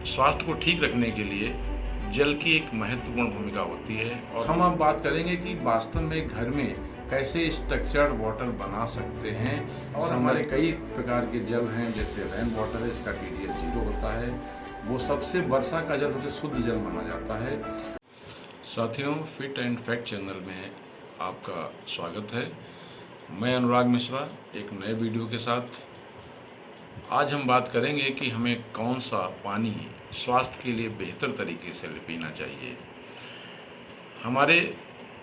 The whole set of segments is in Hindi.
स्वास्थ्य को ठीक रखने के लिए जल की एक महत्वपूर्ण भूमिका होती है। और हम अब बात करेंगे कि वास्तव में घर में कैसे स्ट्रक्चर्ड वाटर बना सकते हैं। और हमारे कई प्रकार के जल हैं, जैसे रेन वाटर है, इसका TDS 0 होता है। वो सबसे वर्षा का जल सबसे शुद्ध जल माना जाता है। साथियों, फिट एंड फैक्ट चैनल में आपका स्वागत है। मैं अनुराग मिश्रा एक नए वीडियो के साथ। आज हम बात करेंगे कि हमें कौन सा पानी स्वास्थ्य के लिए बेहतर तरीके से पीना चाहिए। हमारे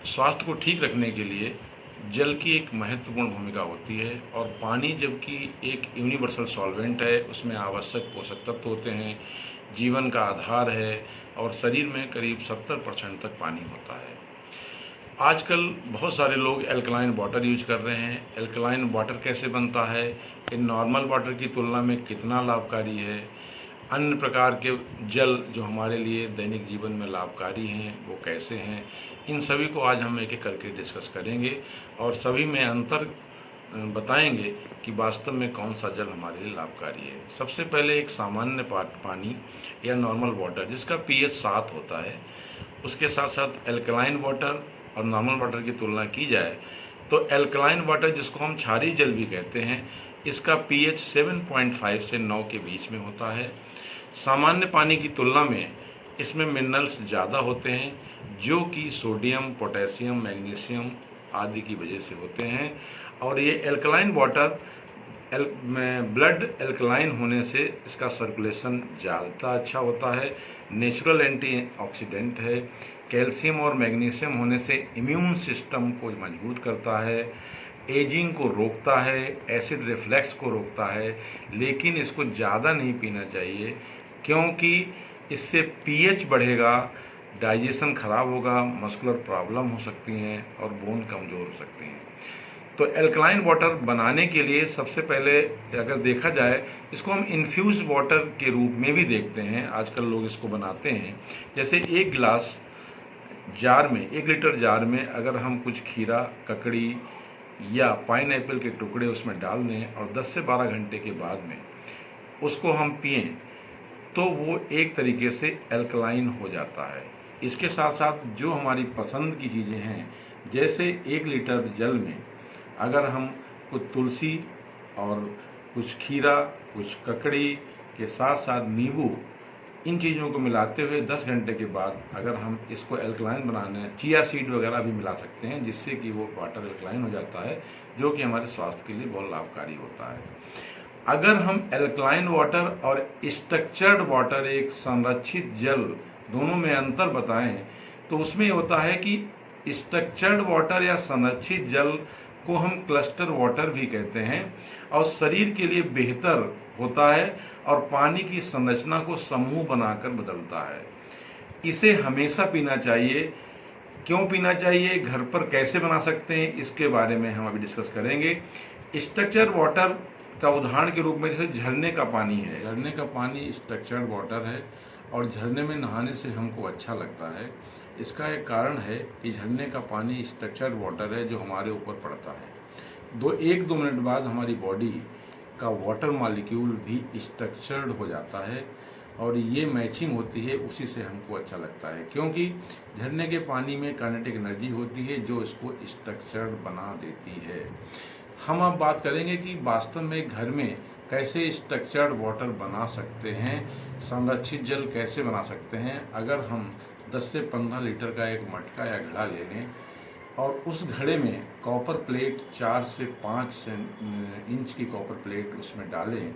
स्वास्थ्य को ठीक रखने के लिए जल की एक महत्वपूर्ण भूमिका होती है। और पानी जबकि एक यूनिवर्सल सॉल्वेंट है, उसमें आवश्यक पोषक तत्व होते हैं, जीवन का आधार है और शरीर में करीब 70% तक पानी होता है। आजकल बहुत सारे लोग एल्कलाइन वाटर यूज कर रहे हैं। एल्कलाइन वाटर कैसे बनता है, इन नॉर्मल वाटर की तुलना में कितना लाभकारी है, अन्य प्रकार के जल जो हमारे लिए दैनिक जीवन में लाभकारी हैं वो कैसे हैं, इन सभी को आज हम एक एक करके डिस्कस करेंगे और सभी में अंतर बताएंगे कि वास्तव में कौन सा जल हमारे लिए लाभकारी है। सबसे पहले एक सामान्य पानी या नॉर्मल वाटर जिसका pH 7 होता है, उसके साथ साथ एल्कलाइन वाटर और नॉर्मल वाटर की तुलना की जाए तो एल्कलाइन वाटर, जिसको हम क्षारीय जल भी कहते हैं, इसका pH 7.5 से 9 के बीच में होता है। सामान्य पानी की तुलना में इसमें मिनरल्स ज़्यादा होते हैं, जो कि सोडियम, पोटेशियम, मैग्नीशियम आदि की वजह से होते हैं। और ये एल्कलाइन वाटर ब्लड एल्कलाइन होने से इसका सर्कुलेशन ज़्यादा अच्छा होता है, नेचुरल एंटीऑक्सीडेंट है। कैल्शियम और मैग्नीशियम होने से इम्यून सिस्टम को मजबूत करता है, एजिंग को रोकता है, एसिड रिफ्लेक्स को रोकता है। लेकिन इसको ज़्यादा नहीं पीना चाहिए, क्योंकि इससे pH बढ़ेगा, डाइजेशन खराब होगा, मस्कुलर प्रॉब्लम हो सकती हैं और बोन कमज़ोर हो सकती हैं। तो एल्कलाइन वाटर बनाने के लिए सबसे पहले अगर देखा जाए, इसको हम इन्फ्यूज़ वाटर के रूप में भी देखते हैं। आजकल लोग इसको बनाते हैं। जैसे एक गिलास जार में, 1 लीटर जार में अगर हम कुछ खीरा, ककड़ी या पाइनएप्पल के टुकड़े उसमें डाल दें और 10 से 12 घंटे के बाद में उसको हम पिएं तो वो एक तरीके से एल्कलाइन हो जाता है। इसके साथ साथ जो हमारी पसंद की चीज़ें हैं, जैसे 1 लीटर जल में अगर हम कुछ तुलसी और कुछ खीरा, कुछ ककड़ी के साथ साथ नींबू, इन चीज़ों को मिलाते हुए 10 घंटे के बाद अगर हम इसको एल्कलाइन बनाना है, चिया सीड वगैरह भी मिला सकते हैं, जिससे कि वो वाटर एल्कलाइन हो जाता है, जो कि हमारे स्वास्थ्य के लिए बहुत लाभकारी होता है। अगर हम एल्कलाइन वाटर और स्ट्रक्चर्ड वाटर, एक संरक्षित जल, दोनों में अंतर बताएं तो उसमें ये होता है कि स्ट्रक्चर्ड वाटर या संरक्षित जल को हम क्लस्टर वाटर भी कहते हैं और शरीर के लिए बेहतर होता है और पानी की संरचना को समूह बनाकर बदलता है। इसे हमेशा पीना चाहिए। क्यों पीना चाहिए, घर पर कैसे बना सकते हैं, इसके बारे में हम अभी डिस्कस करेंगे। स्ट्रक्चर वाटर का उदाहरण के रूप में जैसे झरने का पानी है। झरने का पानी स्ट्रक्चर्ड वाटर है और झरने में नहाने से हमको अच्छा लगता है। इसका एक कारण है कि झरने का पानी स्ट्रक्चर्ड वाटर है जो हमारे ऊपर पड़ता है। 1-2 मिनट बाद हमारी बॉडी का वाटर मॉलिक्यूल भी स्ट्रक्चर्ड हो जाता है और ये मैचिंग होती है, उसी से हमको अच्छा लगता है, क्योंकि झरने के पानी में काइनेटिक एनर्जी होती है जो इसको स्ट्रक्चर्ड बना देती है। हम अब बात करेंगे कि वास्तव में घर में कैसे स्ट्रक्चर्ड वाटर बना सकते हैं, संरक्षित जल कैसे बना सकते हैं। अगर हम 10 से 15 लीटर का एक मटका या घड़ा ले लें और उस घड़े में कॉपर प्लेट 4 से 5 इंच की कॉपर प्लेट उसमें डालें,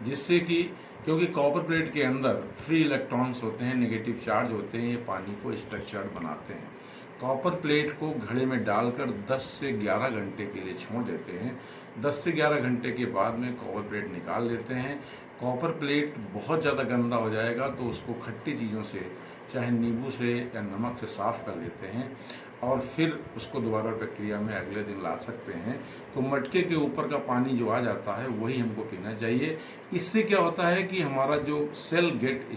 जिससे कि, क्योंकि कॉपर प्लेट के अंदर फ्री इलेक्ट्रॉन्स होते हैं, नेगेटिव चार्ज होते हैं, ये पानी को स्ट्रक्चर्ड बनाते हैं। कॉपर प्लेट को घड़े में डालकर 10 से 11 घंटे के लिए छोड़ देते हैं। 10 से 11 घंटे के बाद में कॉपर प्लेट निकाल लेते हैं। कॉपर प्लेट बहुत ज़्यादा गंदा हो जाएगा तो उसको खट्टी चीज़ों से, चाहे नींबू से या नमक से साफ़ कर लेते हैं और फिर उसको दोबारा प्रक्रिया में अगले दिन ला सकते हैं। तो मटके के ऊपर का पानी जो आ जाता है वही हमको पीना चाहिए। इससे क्या होता है कि हमारा जो सेल गेट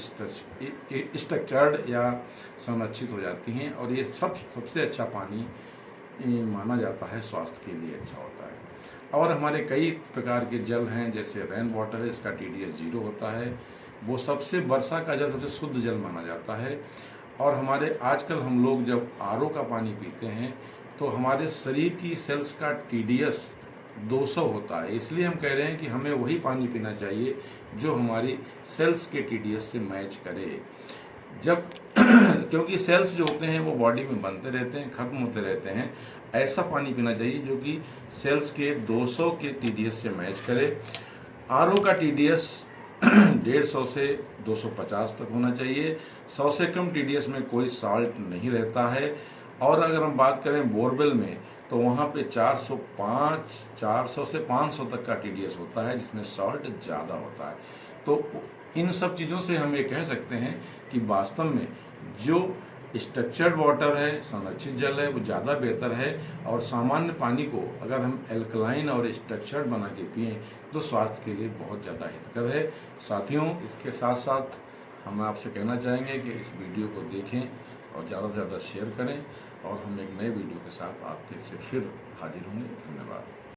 स्ट्रक्चर्ड या संरक्षित हो जाती हैं और ये सबसे अच्छा पानी माना जाता है, स्वास्थ्य के लिए अच्छा होता है। और हमारे कई प्रकार के जल हैं, जैसे रेन वाटर है, इसका TDS 0 होता है। वो सबसे वर्षा का जल सबसे शुद्ध जल माना जाता है। और हमारे आजकल हम लोग जब आरओ का पानी पीते हैं तो हमारे शरीर की सेल्स का TDS 200 होता है। इसलिए हम कह रहे हैं कि हमें वही पानी पीना चाहिए जो हमारी सेल्स के TDS से मैच करे। जब क्योंकि सेल्स जो होते हैं वो बॉडी में बनते रहते हैं, ख़त्म होते रहते हैं। ऐसा पानी पीना चाहिए जो कि सेल्स के 200 के TDS से मैच करे। आरओ का TDS 150 से 250 तक होना चाहिए। 100 से कम TDS में कोई साल्ट नहीं रहता है। और अगर हम बात करें बोरवेल में तो वहाँ पे 400 से 500 तक का TDS होता है, जिसमें सॉल्ट ज़्यादा होता है। तो इन सब चीज़ों से हम ये कह सकते हैं कि वास्तव में जो स्ट्रक्चर्ड वाटर है, संरक्षित जल है, वो ज़्यादा बेहतर है। और सामान्य पानी को अगर हम एल्कलाइन और स्ट्रक्चर्ड बना के पिएँ तो स्वास्थ्य के लिए बहुत ज़्यादा हितकर है। साथियों, इसके साथ साथ हम आपसे कहना चाहेंगे कि इस वीडियो को देखें और ज़्यादा से ज़्यादा शेयर करें। और हम एक नए वीडियो के साथ आपके से फिर हाजिर होंगे। धन्यवाद।